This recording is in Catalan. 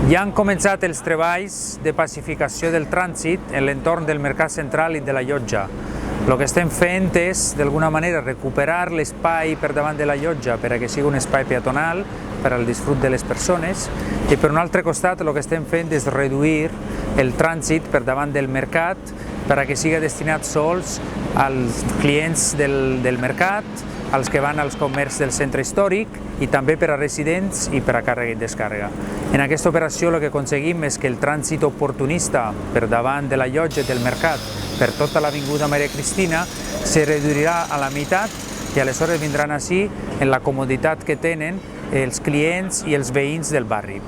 Ja han començat els treballs de pacificació del trànsit en l'entorn del Mercat Central i de la Llotja. El que estem fent és, d'alguna manera, recuperar l'espai per davant de la llotja per a que sigui un espai peatonal per al disfrut de les persones, i per un altre costat el que estem fent és reduir el trànsit per davant del mercat per a que sigui destinat sols als clients del mercat, als que van als comerços del centre històric i també per a residents i per a càrrega i descàrrega. En aquesta operació el que aconseguim és que el trànsit oportunista per davant de la llotja del mercat per tota l'avinguda Maria Cristina se reduirà a la meitat i aleshores vindran així en la comoditat que tenen els clients i els veïns del barri.